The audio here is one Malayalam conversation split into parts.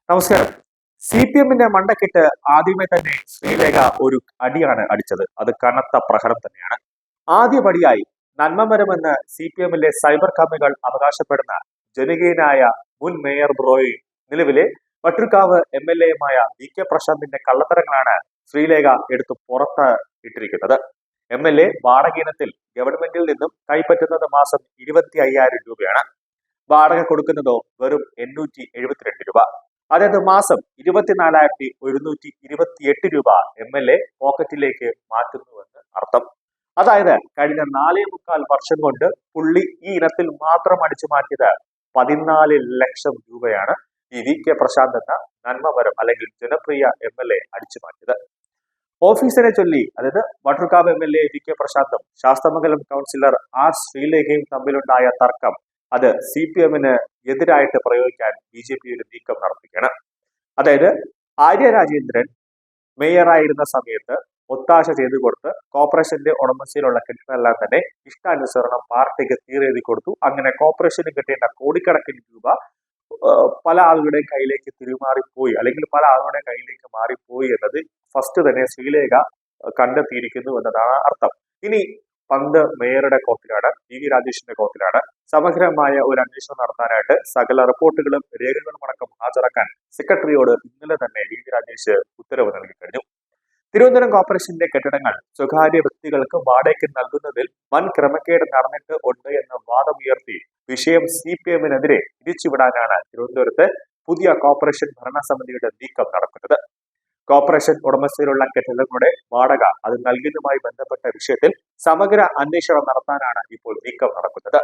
നമസ്കാരം. CPM-ന്റെ മണ്ടക്കിട്ട് ആദ്യമേ തന്നെ ശ്രീലേഖ ഒരു അടിയാണ് അടിച്ചത്. അത് കനത്ത പ്രഹരം തന്നെയാണ്. ആദ്യപടിയായി നന്മമരമെന്ന് CPM-ലെ സൈബർ കമ്മികൾ അവകാശപ്പെടുന്ന ജനകീയനായ മുൻ മേയർ ബ്രോയും നിലവിലെ വട്ടിയൂർക്കാവ് MLA-യുമായ VK പ്രശാന്തിന്റെ കള്ളത്തരങ്ങളാണ് ശ്രീലേഖ എടുത്തു പുറത്ത് ഇട്ടിരിക്കുന്നത്. MLA വാടകയിനത്തിൽ ഗവൺമെന്റിൽ നിന്നും കൈപ്പറ്റുന്നത് മാസം 25,000 രൂപയാണ്. വാടക കൊടുക്കുന്നതോ വെറും 872 രൂപ. അതായത് മാസം 24,128 രൂപ MLA പോക്കറ്റിലേക്ക് മാറ്റുന്നുവെന്ന് അർത്ഥം. അതായത് കഴിഞ്ഞ 4.25 വർഷം കൊണ്ട് പുള്ളി ഈ ഇനത്തിൽ മാത്രം അടിച്ചു മാറ്റിയത് 14 ലക്ഷം രൂപയാണ് ഈ VK പ്രശാന്ത് എന്ന നന്മമരം അല്ലെങ്കിൽ ജനപ്രിയ MLA അടിച്ചു മാറ്റിയത്. ഓഫീസിനെ ചൊല്ലി അതായത് വട്ടിയൂർക്കാവ് MLA VK പ്രശാന്തും ശാസ്തമംഗലം കൗൺസിലർ R ശ്രീലേഖയും തമ്മിലുണ്ടായ തർക്കം അത് CPM-ന് എതിരായിട്ട് പ്രയോഗിക്കാൻ BJP ഒരു നീക്കം നടത്തുകയാണ്. അതായത് ആര്യ രാജേന്ദ്രൻ മേയറായിരുന്ന സമയത്ത് ഒത്താശ ചെയ്തു കൊടുത്ത് കോർപ്പറേഷന്റെ ഉടമസ്ഥയിലുള്ള കെട്ടിടമെല്ലാം തന്നെ ഇഷ്ടാനുസരണം പാർട്ടിക്ക് തീരെഴുതി കൊടുത്തു. അങ്ങനെ കോർപ്പറേഷന് കിട്ടേണ്ട കോടിക്കണക്കിന് രൂപ പല ആളുകളുടെ കയ്യിലേക്ക് തിരുമാറിപ്പോയി അല്ലെങ്കിൽ പല ആളുകളുടെ കയ്യിലേക്ക് മാറിപ്പോയി എന്നത് ഫസ്റ്റ് തന്നെ ശ്രീലേഖ കണ്ടെത്തിയിരിക്കുന്നു എന്നതാണ് അർത്ഥം. ഇനി പന്ത് മേയറുടെ കോർട്ടിലാണ്, VV രാജേഷിന്റെ കോർട്ടിലാണ്. സമഗ്രമായ ഒരു അന്വേഷണം നടത്താനായിട്ട് സകല റിപ്പോർട്ടുകളും രേഖകളും അടക്കം ഹാജരാക്കാൻ സെക്രട്ടറിയോട് ഇന്നലെ തന്നെ VV രാജേഷ് ഉത്തരവ് നൽകി കഴിഞ്ഞു. തിരുവനന്തപുരം കോർപ്പറേഷന്റെ കെട്ടിടങ്ങൾ സ്വകാര്യ വ്യക്തികൾക്ക് വാടകയ്ക്ക് നൽകുന്നതിൽ വൻ ക്രമക്കേട് നടന്നിട്ട് ഉണ്ട് എന്ന വാദമുയർത്തി വിഷയം CPM-നെതിരെ തിരിച്ചുവിടാനാണ് തിരുവനന്തപുരത്ത് പുതിയ കോർപ്പറേഷൻ ഭരണസമിതിയുടെ നീക്കം നടക്കുന്നത്. കോർപ്പറേഷൻ ഉടമസ്ഥയിലുള്ള കെട്ടിടങ്ങളുടെ വാടക അത് നൽകുന്നതുമായി ബന്ധപ്പെട്ട വിഷയത്തിൽ സമഗ്ര അന്വേഷണം നടത്താനാണ് ഇപ്പോൾ നീക്കം നടക്കുന്നത്.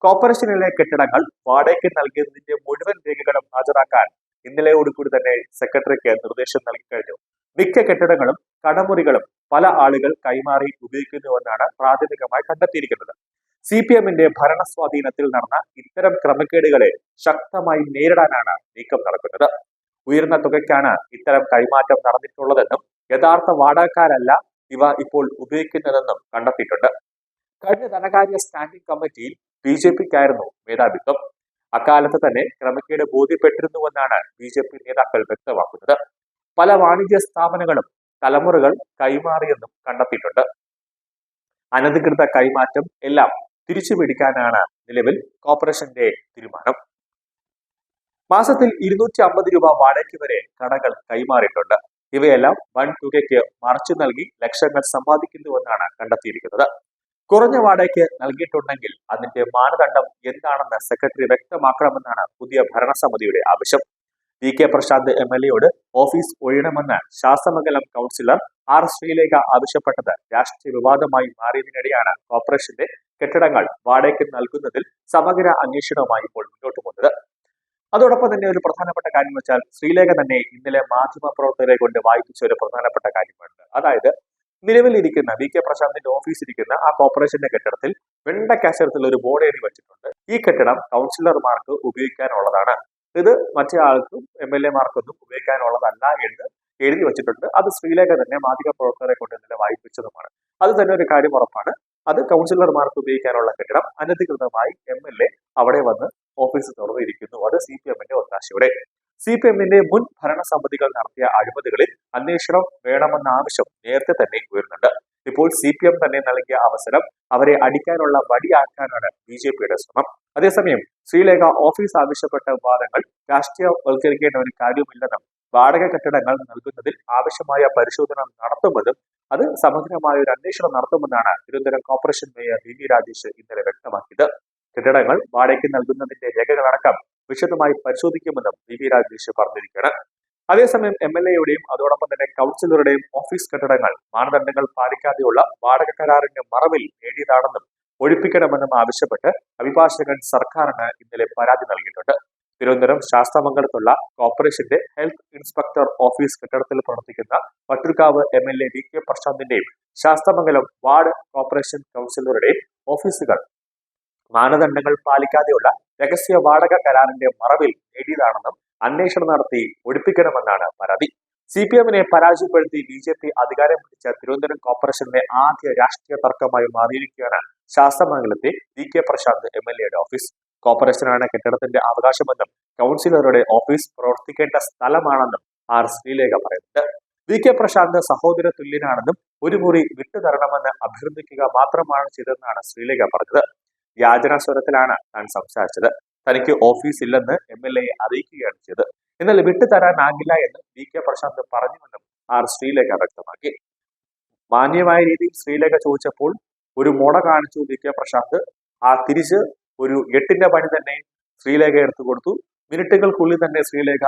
കോർപ്പറേഷനിലെ കെട്ടിടങ്ങൾ വാടകയ്ക്ക് നൽകിയതിന്റെ മുഴുവൻ രേഖകളും ഹാജരാക്കാൻ ഇന്നലെയോടുകൂടി തന്നെ സെക്രട്ടറിക്ക് നിർദ്ദേശം നൽകി കഴിഞ്ഞു. മിക്ക കെട്ടിടങ്ങളും കടമുറികളും പല ആളുകൾ കൈമാറി ഉപയോഗിക്കുന്നുവെന്നാണ് പ്രാഥമികമായി കണ്ടെത്തിയിരിക്കുന്നത്. CPM-ന്റെ ഭരണസ്വാധീനത്തിൽ നടന്ന ഇത്തരം ക്രമക്കേടുകളെ ശക്തമായി നേരിടാനാണ് നീക്കം നടക്കുന്നത്. ഉയർന്ന തുകയ്ക്കാണ് ഇത്തരം കൈമാറ്റം നടന്നിട്ടുള്ളതെന്നും യഥാർത്ഥ വാടകക്കാരല്ല ഇവ ഇപ്പോൾ ഉപയോഗിക്കുന്നതെന്നും കണ്ടെത്തിയിട്ടുണ്ട്. കഴിഞ്ഞ ധനകാര്യ സ്റ്റാൻഡിംഗ് കമ്മിറ്റിയിൽ BJP-ക്കായിരുന്നു മേധാവിത്വം. അക്കാലത്ത് തന്നെ ക്രമക്കേട് ബോധ്യപ്പെട്ടിരുന്നുവെന്നാണ് BJP നേതാക്കൾ വ്യക്തമാക്കുന്നത്. പല വാണിജ്യ സ്ഥാപനങ്ങളും തലമുറകൾ കൈമാറിയെന്നും കണ്ടെത്തിയിട്ടുണ്ട്. അനധികൃത കൈമാറ്റം എല്ലാം തിരിച്ചുപിടിക്കാനാണ് നിലവിൽ കോർപ്പറേഷന്റെ തീരുമാനം. മാസത്തിൽ 250 രൂപ വാടകയ്ക്ക് വരെ കടകൾ കൈമാറിയിട്ടുണ്ട്. ഇവയെല്ലാം വൻ തുകയ്ക്ക് മറച്ചു നൽകി ലക്ഷങ്ങൾ സമ്പാദിക്കുന്നുവെന്നാണ് കണ്ടെത്തിയിരിക്കുന്നത്. കുറഞ്ഞ വാടകയ്ക്ക് നൽകിയിട്ടുണ്ടെങ്കിൽ അതിന്റെ മാനദണ്ഡം എന്താണെന്ന് സെക്രട്ടറി വ്യക്തമാക്കണമെന്നാണ് പുതിയ ഭരണസമിതിയുടെ ആവശ്യം. VK പ്രശാന്ത് MLA-യോട് ഓഫീസ് ഒഴിയണമെന്ന് ശാസ്തമംഗലം കൗൺസിലർ R ശ്രീലേഖ ആവശ്യപ്പെട്ടത് രാഷ്ട്രീയ വിവാദമായി മാറിയതിനിടെയാണ് കോർപ്പറേഷന്റെ കെട്ടിടങ്ങൾ വാടകയ്ക്ക് നൽകുന്നതിൽ സമഗ്ര അന്വേഷണവുമായി ഇപ്പോൾ മുന്നോട്ട് പോകുന്നത്. അതോടൊപ്പം തന്നെ ഒരു പ്രധാനപ്പെട്ട കാര്യം വെച്ചാൽ ശ്രീലേഖ തന്നെ ഇന്നലെ മാധ്യമപ്രവർത്തകരെ കൊണ്ട് വായിപ്പിച്ച ഒരു പ്രധാനപ്പെട്ട കാര്യമുണ്ട്. അതായത് നിലവിലിരിക്കുന്ന VK പ്രശാന്തിന്റെ ഓഫീസ് ഇരിക്കുന്ന ആ കോർപ്പറേഷന്റെ കെട്ടിടത്തിൽ വെണ്ടക്കക്ഷരത്തിൽ ഒരു ബോർഡ് എഴുതി വെച്ചിട്ടുണ്ട്. ഈ കെട്ടിടം കൗൺസിലർമാർക്ക് ഉപയോഗിക്കാനുള്ളതാണ്, ഇത് മറ്റേ ആൾക്കും MLA-മാർക്കൊന്നും ഉപയോഗിക്കാനുള്ളതല്ല എന്ന് എഴുതി വെച്ചിട്ടുണ്ട്. അത് ശ്രീലേഖ തന്നെ മാധ്യമപ്രവർത്തകരെ കൊണ്ട് ഇന്നലെ വായിപ്പിച്ചതുമാണ്. അത് തന്നെ ഒരു കാര്യം ഉറപ്പാണ്, അത് കൗൺസിലർമാർക്ക് ഉപയോഗിക്കാനുള്ള കെട്ടിടം അനധികൃതമായി MLA അവിടെ വന്ന് ഓഫീസ് തുറന്നിരിക്കുന്നു. അത് CPM-ന്റെ ഒത്താശയോടെ. CPM-ന്റെ മുൻ ഭരണസമിതികൾ നടത്തിയ അഴിമതികളിൽ അന്വേഷണം വേണമെന്ന ആവശ്യം നേരത്തെ തന്നെ ഉയർന്നുണ്ട്. ഇപ്പോൾ CPM തന്നെ നൽകിയ അവസരം അവരെ അടിക്കാനുള്ള വടിയാക്കാനാണ് BJP-യുടെ ശ്രമം. അതേസമയം ശ്രീലേഖ ഓഫീസ് ആവശ്യപ്പെട്ട വാദങ്ങൾ രാഷ്ട്രീയവൽക്കരിക്കേണ്ട ഒരു കാര്യമില്ലെന്നും വാടക കെട്ടിടങ്ങൾ നൽകുന്നതിൽ ആവശ്യമായ പരിശോധന നടത്തുമെന്നും അത് സമഗ്രമായ ഒരു അന്വേഷണം നടത്തുമെന്നാണ് Thiruvananthapuram corporation mayor VV Rajesh ഇന്നലെ വ്യക്തമാക്കിയത്. കെട്ടിടങ്ങൾ വാടകയ്ക്ക് നൽകുന്നതിന്റെ രേഖകളടക്കം വിശദമായി പരിശോധിക്കുമെന്നും VV രാജേഷ് പറഞ്ഞിരിക്കുകയാണ്. അതേസമയം MLA-യുടെയും അതോടൊപ്പം തന്നെ കൗൺസിലറുടെയും ഓഫീസ് കെട്ടിടങ്ങൾ മാനദണ്ഡങ്ങൾ പാലിക്കാതെയുള്ള വാടക കരാറിന്റെ മറവിൽ നേടിയതാണെന്നും ഒഴിപ്പിക്കണമെന്നും ആവശ്യപ്പെട്ട് അഭിഭാഷകൻ സർക്കാരിന് ഇന്നലെ പരാതി നൽകിയിട്ടുണ്ട്. തിരുവനന്തപുരം ശാസ്തമംഗലത്തുള്ള കോർപ്പറേഷന്റെ ഹെൽത്ത് ഇൻസ്പെക്ടർ ഓഫീസ് കെട്ടിടത്തിൽ പ്രവർത്തിക്കുന്ന വട്ടിയൂർക്കാവ് MLA VK പ്രശാന്തിന്റെയും ശാസ്തമംഗലം വാർഡ് കോർപ്പറേഷൻ കൗൺസിലറുടെയും ഓഫീസുകൾ മാനദണ്ഡങ്ങൾ പാലിക്കാതെയുള്ള രഹസ്യ വാടക കരാറിന്റെ മറവിൽ നേടിയതാണെന്നും അന്വേഷണം നടത്തി ഒഴിപ്പിക്കണമെന്നാണ് പരാതി. CPM-നെ പരാജയപ്പെടുത്തി BJP അധികാരം പിടിച്ച തിരുവനന്തപുരം കോർപ്പറേഷന്റെ ആദ്യ രാഷ്ട്രീയ തർക്കമായി മാറിയിരിക്കുകയാണ് ശാസ്തമംഗലത്തെ VK പ്രശാന്ത് MLA-യുടെ ഓഫീസ്. കോർപ്പറേഷനാണ് കെട്ടിടത്തിന്റെ അവകാശമെന്നും കൗൺസിലറുടെ ഓഫീസ് പ്രവർത്തിക്കേണ്ട സ്ഥലമാണെന്നും ആർ ശ്രീലേഖ പറയുന്നുണ്ട്. വി കെ പ്രശാന്ത് സഹോദര തുല്യനാണെന്നും ഒരു മുറി വിട്ടുതരണമെന്ന് അഭ്യർത്ഥിക്കുക മാത്രമാണ് ചെയ്തതെന്നാണ് ശ്രീലേഖ പറഞ്ഞത്. യാചനാ സ്വരത്തിലാണ് താൻ സംസാരിച്ചത്. തനിക്ക് ഓഫീസ് ഇല്ലെന്ന് MLA അറിയിക്കുകയാണ് ചെയ്തത്. എന്നാൽ വിട്ടുതരാനാകില്ല എന്ന് വി കെ പ്രശാന്ത് പറഞ്ഞുവെന്നും ആർ ശ്രീലേഖ വ്യക്തമാക്കി. മാന്യമായ രീതിയിൽ ശ്രീലേഖ ചോദിച്ചപ്പോൾ ഒരു മുട കാണിച്ചു വി കെ പ്രശാന്ത്. തിരിച്ച് ഒരു 8ന്റെ പണി തന്നെ ശ്രീലേഖ എടുത്തു കൊടുത്തു. മിനിറ്റുകൾക്കുള്ളിൽ തന്നെ ശ്രീലേഖ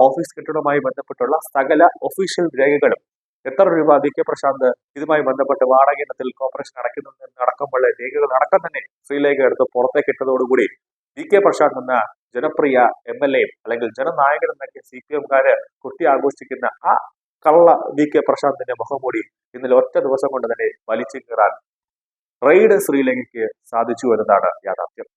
ഓഫീസ് കെട്ടിടവുമായി ബന്ധപ്പെട്ടുള്ള സകല ഒഫീഷ്യൽ രേഖകളും എത്ര രൂപ വി കെ പ്രശാന്ത് ഇതുമായി ബന്ധപ്പെട്ട് വാടക ഇനത്തിൽ കോർപ്പറേഷൻ അടയ്ക്കുന്നുണ്ടെന്ന് അടക്കമുള്ള രേഖകൾ അടക്കം തന്നെ ശ്രീലേഖ എടുത്ത് പുറത്തേക്ക് ഇട്ടതോടുകൂടി വി കെ പ്രശാന്ത് എന്ന ജനപ്രിയ MLA അല്ലെങ്കിൽ ജനനായകൻ എന്നൊക്കെ CPM-കാര് കൊട്ടി ആഘോഷിക്കുന്ന ആ കള്ള വി കെ പ്രശാന്തിന്റെ മുഖംമൂടി ഇന്നലെ ഒറ്റ ദിവസം കൊണ്ട് തന്നെ വലിച്ചു കീറാൻ റെയ്ഡ് ശ്രീലേഖയ്ക്ക് സാധിച്ചു എന്നതാണ് യാഥാർത്ഥ്യം.